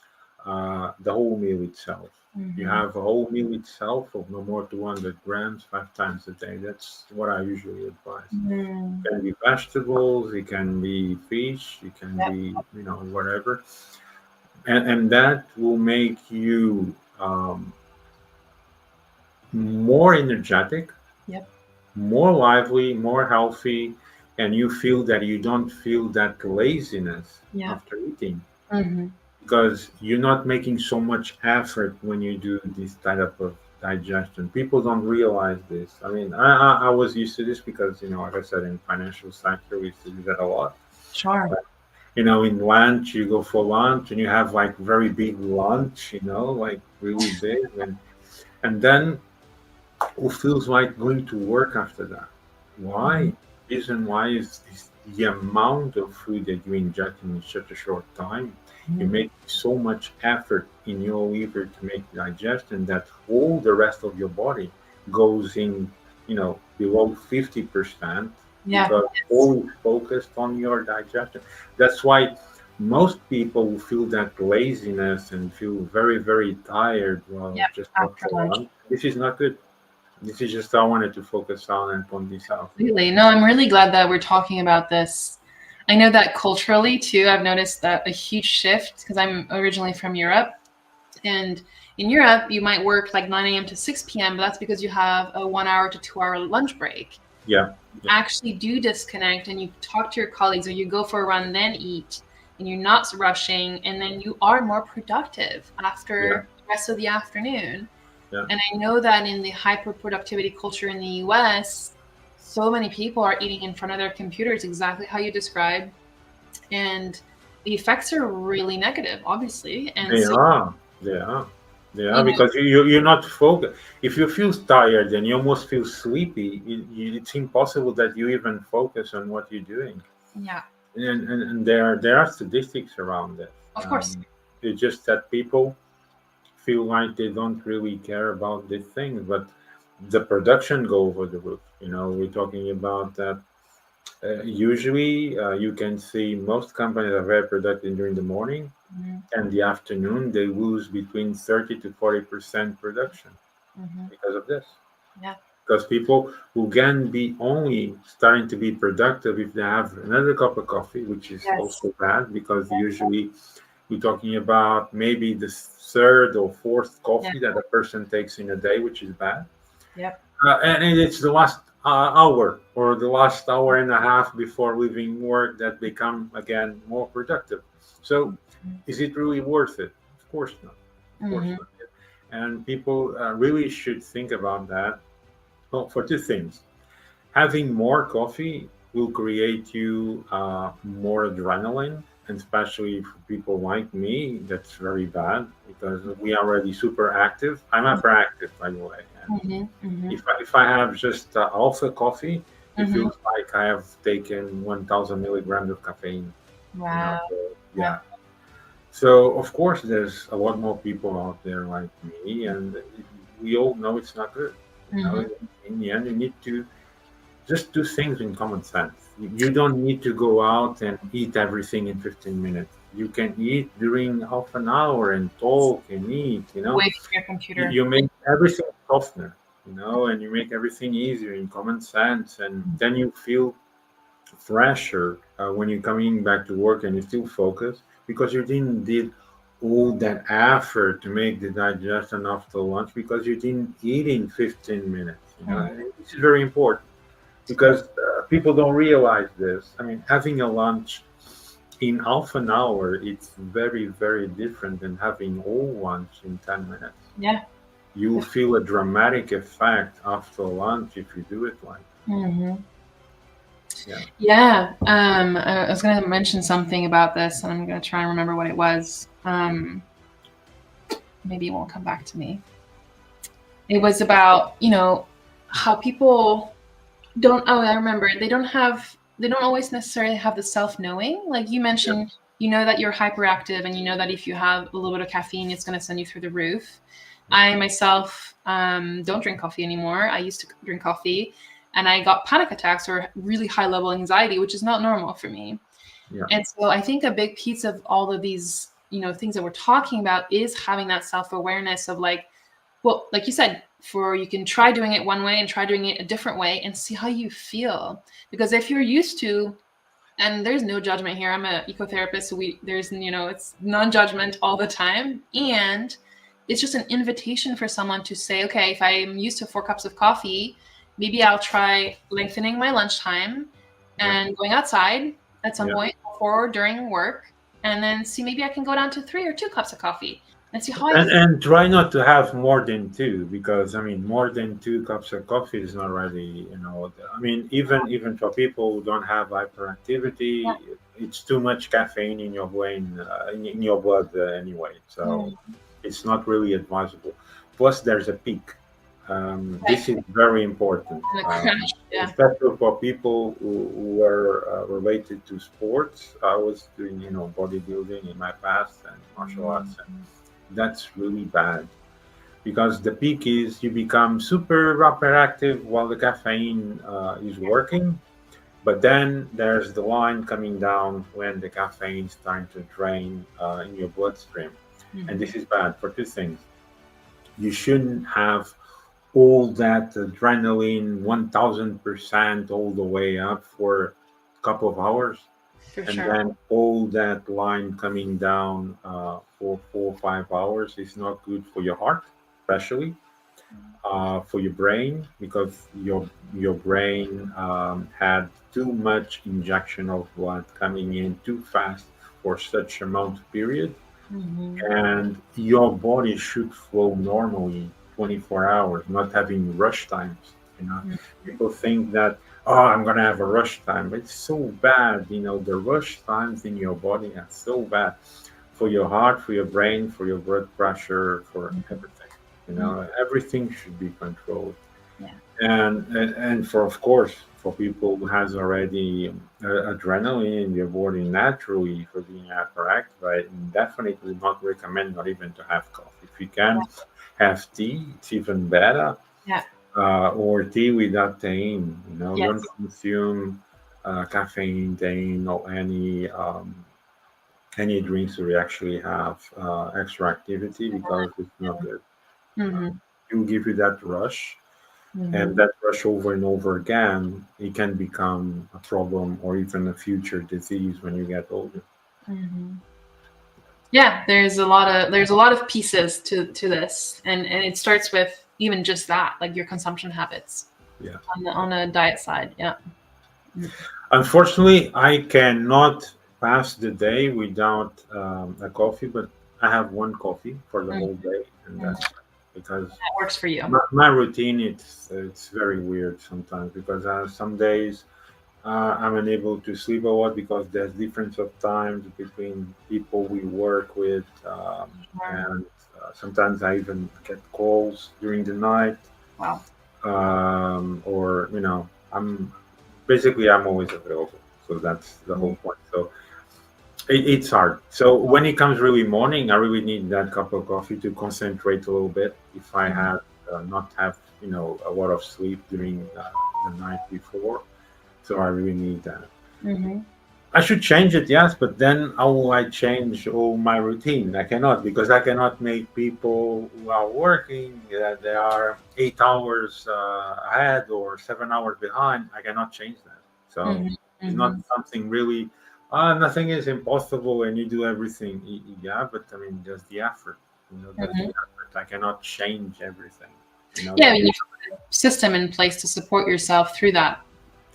the whole meal itself. You Mhm. have a whole meal itself of no more 200 grams 5 times a day. That's what I usually advise. Mhm. It can be vegetables, it can be fish, it can Yep. be, whatever. And that will make you more energetic, Yep. more lively, more healthy, and you feel that you don't feel that laziness Yeah. after eating Hmm. because you're not making so much effort when you do this type of digestion. People don't realize this. I mean, I was used to this because, like I said, in financial sector, we used to do that a lot. Sure. In lunch, you go for lunch and you have like very big lunch, like really big. And then who feels like going to work after that? Hmm. Why? Reason why is the amount of food that you inject in such a short time. You make so much effort in your liver to make digestion that all the rest of your body goes in, below 50% Yeah. because Yes. all is focused on your digestion. That's why most people feel that laziness and feel very, very tired Yeah. just After after lunch. lunch. This is not good. This is just I wanted to focus on and point this out. Absolutely. No, I'm really glad that we're talking about this. I know that culturally too, I've noticed that a huge shift because I'm originally from Europe. And in Europe, you might work like 9 a.m. to 6 p.m., but that's because you have a 1 hour to 2 hour lunch break. Yeah, yeah, Actually do disconnect and you talk to your colleagues or you go for a run, then eat, and you're not rushing, and then you are more productive yeah, after the rest of the afternoon. yeah. And I know that in the hyper productivity culture in the US, so many people are eating in front of their computers, exactly how you described. And the effects are really negative, obviously. And They so, are, they are, they are you know, because you're not focused. If you feel tired and you almost feel sleepy, it's impossible that you even focus on what you're doing. yeah, And there are statistics around this. of course. It's just that people feel like they don't really care about these things, but the production go over the roof. We're talking about that. Usually, you can see most companies are very productive during the morning, Hmm. and the afternoon they lose between 30 to 40% production Hmm. because of this. Yeah. Because people who can be only starting to be productive if they have another cup of coffee, which is Yes. also bad because usually we're talking about maybe the third or fourth Yeah. coffee that a person takes in a day, which is bad. Yep. And it's the last hour or the last hour and a half before leaving work that become again more productive. So, is it really worth it? Of course not. Of course Hmm. not. And people really should think about that. Well, for two things. Having more coffee will create you more adrenaline, and especially for people like me, that's very bad because we are already super active. I'm hyperactive, by the way, and Hmm. Hmm. if I have just alpha coffee, it Hmm. feels like I have taken 1,000 milligrams of caffeine. Wow. So, Yeah. yeah. So of course, there's a lot more people out there like me, and we all know it's not good. Hmm. In the end, you need to just do things in common sense. You don't need to go out and eat everything in 15 minutes. You can eat during half an hour and talk and eat. Away from your You, computer. you make everything softer, and you make everything easier in common sense, and then you feel fresher when you're coming back to work and you still focus because you didn't did all that effort to make the digestion after lunch because you didn't eat in 15 minutes. Mhm. And this is very important because people don't realize this. I mean, having a lunch in half an hour, it's very, very different than having all lunch in 10 minutes. Yeah. You feel a dramatic effect after lunch if you do it like Hmm. yeah. Yeah. I was going to mention something about this, and I'm going to try and remember what it was. Maybe it won't come back to me. It was about, how people don't, oh, I remember. They don't always necessarily have the self-knowing. Like you Yeah. mentioned, you know that you're hyperactive and you know that if you have a little bit of caffeine, it's going to send you through the roof. I myself don't drink coffee anymore. I used to drink coffee and I got panic attacks or really high level anxiety, which is not normal for me. Yeah. And so I think a big piece of all of these, things that we're talking about is having that self-awareness of like, well, like you said, for you can try doing it one way and try doing it a different way and see how you feel. Because if you're used to, and there's no judgment here, I'm an ecotherapist, so it's non-judgment all the time. And it's just an invitation for someone to say, okay, if I'm used to 4 cups of coffee maybe I'll try lengthening my lunchtime Yeah. and going outside at some Yeah. point before or during work, and then see maybe I can go down to 3 or 2 cups of coffee and see how I feel. And try not to have more than two, because I mean more than 2 cups of coffee is not really, I mean, even for people who don't have Yeah. hyperactivity, it's too much caffeine in your brain, in your blood anyway. So Mm, it's not really advisable. Plus, there's a peak. right. This is very important, And the crash. Yeah. especially for people who are related to sports. I was doing, bodybuilding in my past and martial arts. That's really bad, because the peak is you become super hyperactive while the caffeine is working, but then there's the line coming down when the caffeine is starting to drain in your bloodstream. And Mhm. this is bad for two things. You shouldn't have all that adrenaline 1000% all the way up for a couple of hours, For and sure. then all that line coming down for 4 or 5 hours is not good for your heart, especially for your brain, because your brain had too much injection of blood coming in too fast for such amount of period, Mhm. and your body should flow normally 24 hours, not having rush times. You know, Mhm. people think that, oh, I'm gonna have a rush time, but it's so bad. The rush times in your body are so bad for your heart, for your brain, for your blood pressure, for everything. Mhm. Everything should be controlled. Yeah. And for, of course, for people who has already adrenaline in their body naturally for being hyperactive, I definitely not recommend not even to have coffee. If you can have tea, it's even better. Yeah. Or tea without thein. Don't Yes. consume caffeine, thein, or any drinks where you actually have extra activity, because it's not good. Uh, Mhm. it will give you that rush, and Mhm. that rush over and over again, it can become a problem or even a future disease when you get older. Mhm. Yeah, there's a lot of pieces to this, and it starts with even just that, like your consumption habits Yeah. on a diet side. Yeah. Mm. Unfortunately, I cannot pass the day without a coffee, but I have one coffee for the Mm. whole day, and Mm. that's because That works for you. my routine, it's very weird sometimes, because some days I'm unable to sleep a lot because there's difference of times between people we work with, Sure. and sometimes I even get calls during the night, Wow. or I'm always available. So that's the whole Mm. point. So it's hard. So when it comes really morning, I really need that cup of coffee to concentrate a little bit. If I Mhm. have not have a lot of sleep during the night before, so I really need that. Mhm. I should change it, yes, but then how will I change all my routine? I cannot, because I cannot make people who are working that they are 8 hours ahead or 7 hours behind. I cannot change that. So Mhm. it's not Mhm. something really. Nothing is impossible, and you do everything. Yeah, but I mean, there's the effort. There's the Mhm. effort. I cannot change everything. Yeah, That you is, have a system in place to support yourself through that.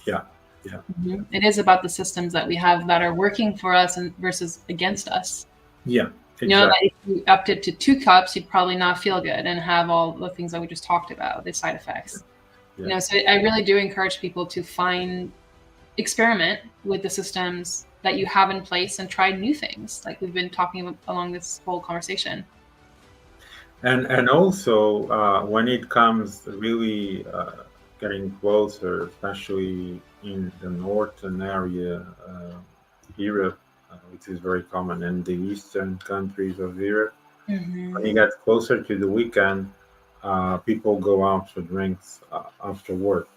yeah, yeah, Mhm. It is about the systems that we have that are working for us and versus against us. yeah, You know that exactly. if you upped it to 2 cups, you'd probably not feel good and have all the things that we just talked about, the side effects. Yeah. So I really do encourage people to experiment with the systems that you have in place and try new things, like we've been talking about along this whole conversation. And also when it comes really getting closer, especially in the northern area, Europe, which is very common, and the eastern countries of Europe, when Hmm. you get closer to the weekend, people go out for drinks after work.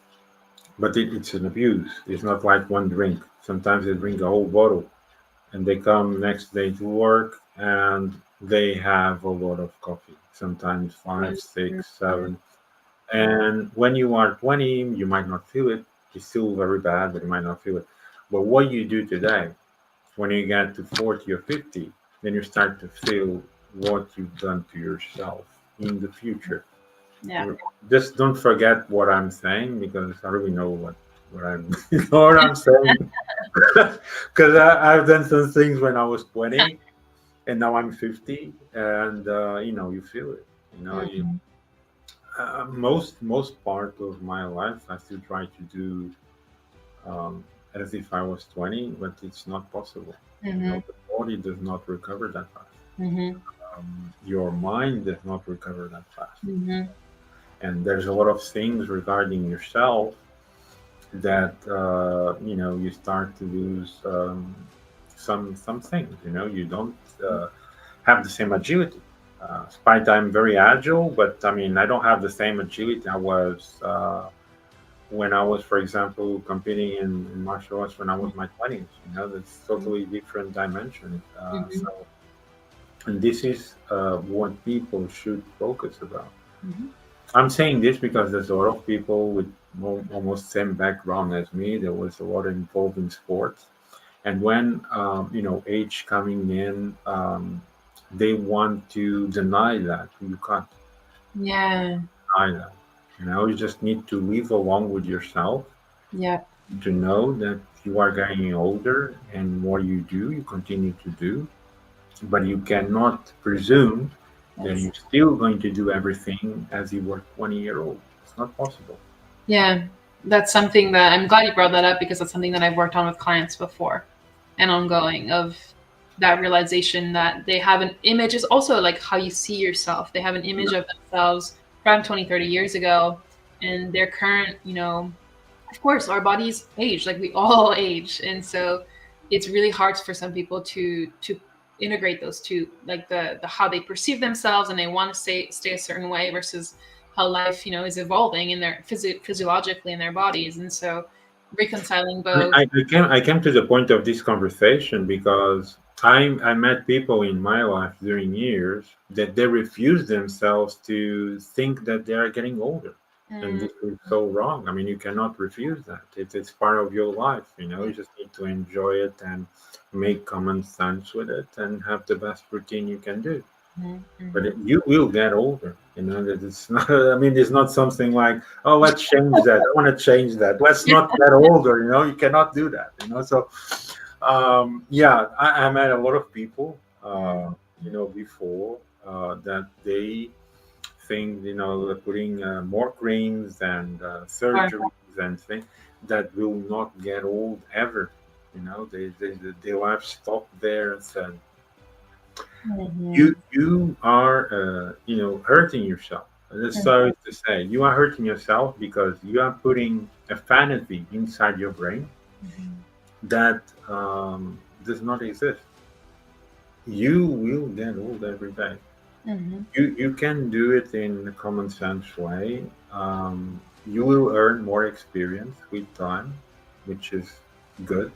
But it's an abuse. It's not like one drink. Sometimes they drink a whole bottle, and they come next day to work, and they have a lot of coffee, sometimes five, six, seven. And when you are 20, you might not feel it. It's still very bad, but you might not feel it. But what you do today, when you get to 40 or 50, then you start to feel what you've done to yourself in the future. Yeah. Just don't forget what I'm saying, because I really know what I'm you know what I'm saying. Because I've done some things when I was 20, and now I'm 50, and you feel it. You Mhm. most part of my life I still try to do as if I was 20, but it's not possible. Mhm. The body does not recover that fast. Mhm. Your mind does not recover that fast. Mhm. And there's a lot of things regarding yourself that you start to lose some things. You don't have the same agility. Despite I'm very agile, but I mean I don't have the same agility I was when I was, for example, competing in martial arts when I was in my 20s. That's totally different dimension. Mhm. And this is what people should focus about. Mhm. I'm saying this because there's a lot of people with almost same background as me. There was a lot involved in sports, and when age coming in, they want to deny that. You can't Yeah. deny that. You just need to live along with yourself, Yeah. to know that you are getting older, and what you do, you continue to do, but you cannot presume that Yes. you're still going to do everything as you were 20-year old. It's not possible. Yeah. That's something that I'm glad you brought that up because that's something that I've worked on with clients before and ongoing of that realization that they have an image is also like how you see yourself. They have an image of themselves from 20, 30 years ago and their current, of course, our bodies age, like we all age. And so it's really hard for some people to integrate those two, like the how they perceive themselves and they want to stay a certain way versus how life, is evolving in their physiologically in their bodies. And so reconciling both. I came to the point of this conversation because I met people in my life during years that they refuse themselves to think that they are getting older. And Mm, this is so wrong. I mean, you cannot refuse that. It's part of your life. You just need to enjoy it and make common sense with it and have the best routine you can do. mhm, But mhm. you will get older. That it's not. I mean, it's not something like, oh, let's change that. I want to change that. Let's not get older. You cannot do that. So yeah, I met a lot of people. Before that they think they're putting more creams and Or- surgeries and things that will not get old ever. They life stop there and said Mhm, you are hurting yourself. That's mhm, sorry to say, you are hurting yourself because you are putting a fantasy inside your brain mhm, that does not exist. You will get old every day. mhm. You can do it in a common sense way. You will earn more experience with time, which is good,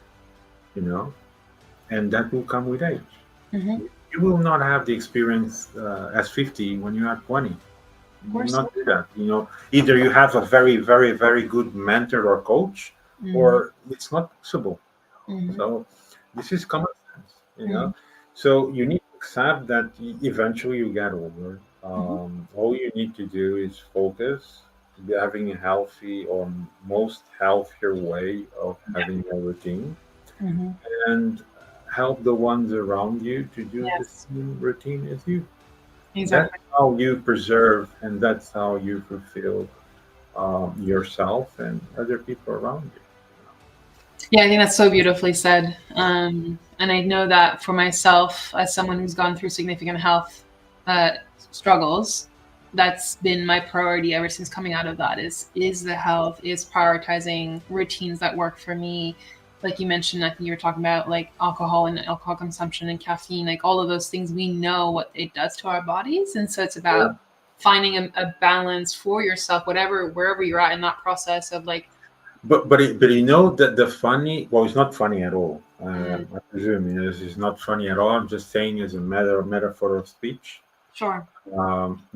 you know, and that will come with age. Mhm. You will not have the experience as 50 when you are 20. Of You will course. not do that. Either you have a very, very, very good mentor or coach, Mhm, or it's not possible. mhm, So this is common sense. mhm, So you need to accept that eventually you get older. mhm. All you need to do is focus, having a healthy or most healthier way of having a routine, Mhm. and help the ones around you to do the Yes, same routine as you. That's exactly. how you preserve, and that's how you fulfill yourself and other people around you. Yeah, I think that's so beautifully said. And I know that for myself, as someone who's gone through significant health uh, struggles, that's been my priority ever since coming out of that. Is the health, is prioritizing routines that work for me. Like you mentioned, I think you were talking about like alcohol and alcohol consumption and caffeine, like all of those things. We know what it does to our bodies, and so it's Yeah. about finding a balance for yourself, whatever wherever you're at in that process of like. But that the funny, well, it's not funny at all. Mm, I presume this is not funny at all. I'm just saying as a matter of metaphor of speech, sure.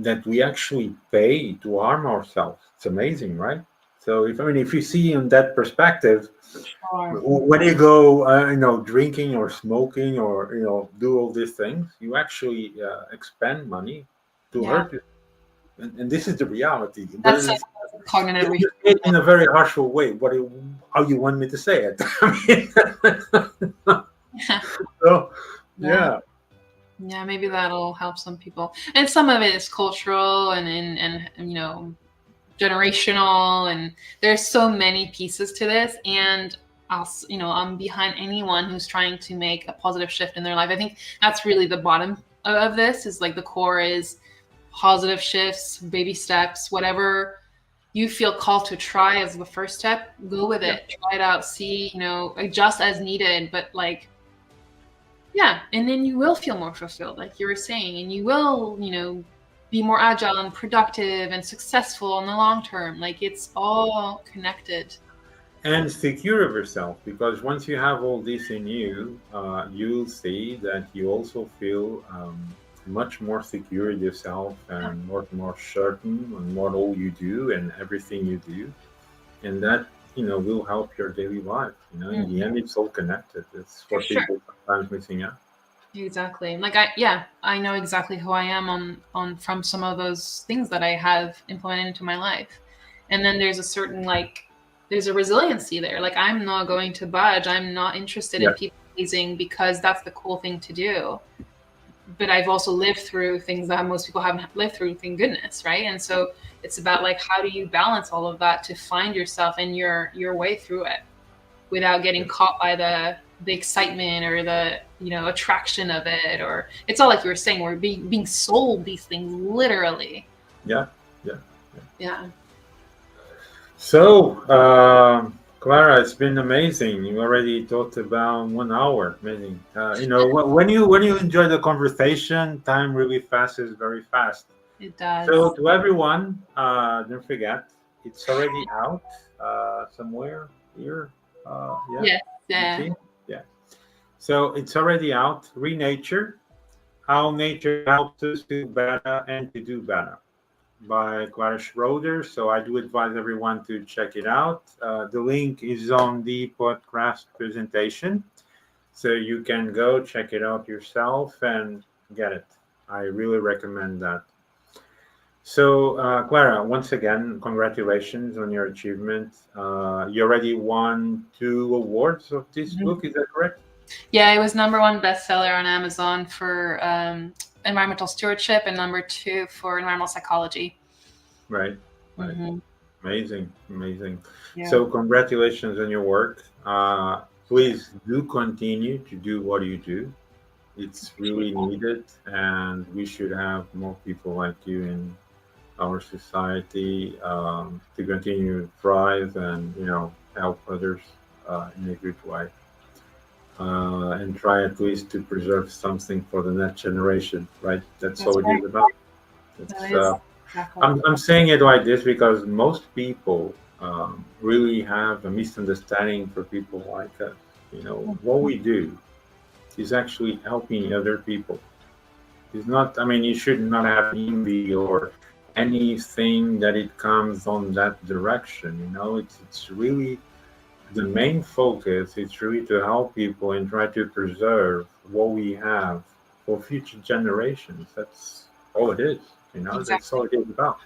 that we actually pay to harm ourselves. It's amazing, right? So if you see in that perspective, Sure. when you go drinking or smoking or do all these things, you actually expend money to Yeah. hurt you. And this is the reality. But That's cognitive you reframing. say it in a very harsh way. How you want me to say it? I mean, Yeah. so, Yeah. yeah, Yeah, maybe that'll help some people. And some of it is cultural and you know, generational, and there's so many pieces to this. And you know, I'm behind anyone who's trying to make a positive shift in their life. I think that's really the bottom of this, is like the core is positive shifts, baby steps, whatever you feel called to try as the first step, go with yeah. it, try it out, see, you know, adjust as needed. But like, yeah, and then you will feel more fulfilled, like you were saying, and you will, you know, be more agile and productive and successful in the long term. Like it's all connected. And secure of yourself, because once you have all this in you, you'll see that you also feel much more secure in yourself Yeah, and more certain on what all you do and everything you do, and that will help your daily life. In the end, it's all connected. It's for what sure. people sometimes missing out. Exactly. Like I know exactly who I am on from some of those things that I have implemented into my life. And then there's a certain like there's a resiliency there. Like I'm not going to budge. I'm not interested Yeah, in people pleasing because that's the cool thing to do. But I've also lived through things that most people haven't lived through, thank goodness, right? And so it's about like how do you balance all of that to find yourself and your way through it without getting yeah, caught by the excitement or the attraction of it. Or it's all like you were saying, we're being sold these things literally. yeah, yeah. Yeah. So, Clara, it's been amazing. You already talked about 1 hour. Amazing. When you enjoy the conversation, time really passes very fast. It So, does. to everyone, don't forget, it's already out somewhere here. Yeah, Yes. you Yeah. see? Yeah. So, it's already out. Renature, How Nature Helps Us Feel Better and to Do Better, by Clara Schroeder. So I do advise everyone to check it out. The link is on the podcast presentation. So you can go check it out yourself and get it. I really recommend that. So, Clara, once again, congratulations on your achievement. You already won 2 awards of this Mhm. book, is that correct? Yeah, it was #1 bestseller on Amazon for environmental stewardship and #2 for environmental psychology. Right, right. Hmm. Amazing, amazing. Yeah. So, congratulations on your work. Please do continue to do what you do. It's really needed, and we should have more people like you in our society to continue to thrive and help others in a good way, and try at least to preserve something for the next generation. Right? That's That's all it right. is about. That It's is exactly. I'm saying it like this because most people really have a misunderstanding for people like us. What we do is actually helping other people. It's not, I mean, you should not have envy or anything that it comes on that direction. It's really the main focus. It's really to help people and try to preserve what we have for future generations. That's all it is. That's Exactly. all it is about.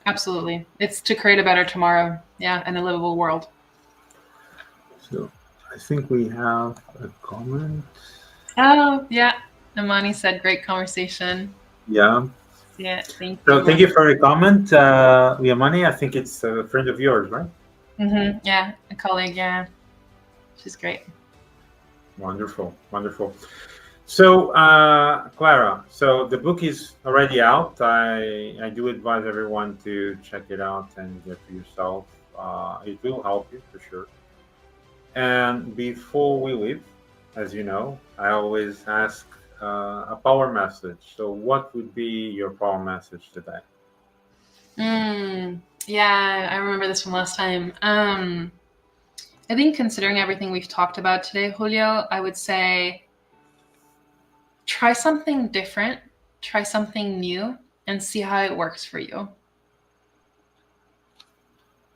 Absolutely. It's to create a better tomorrow. Yeah, and a livable world. So I think we have a comment. Oh, yeah. Amani said, great conversation. Yeah. Yeah, thank you, So thank Amani. you for your comment, Yamani. I think it's a friend of yours, right? Yeah, a colleague. Yeah, she's great. Wonderful, wonderful. So, Clara, so the book is already out. I do advise everyone to check it out and get for yourself. It will help you for sure. And before we leave, as you know, I always ask a power message. So, what would be your power message today? Yeah, I remember this from last time. I think considering everything we've talked about today, Julio, I would say try something different, try something new, and see how it works for you.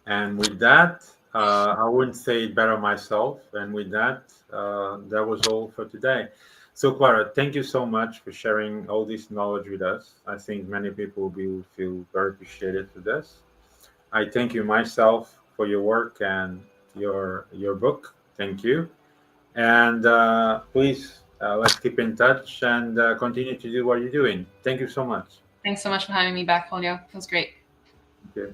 And with that, I wouldn't say it better myself. And with that, that was all for today. So, Clara, thank you so much for sharing all this knowledge with us. I think many people will feel very appreciated for this. I thank you myself for your work and your book. Thank you. And please, let's keep in touch and continue to do what you're doing. Thank you so much. Thanks so much for having me back, Julio. It was great. Okay.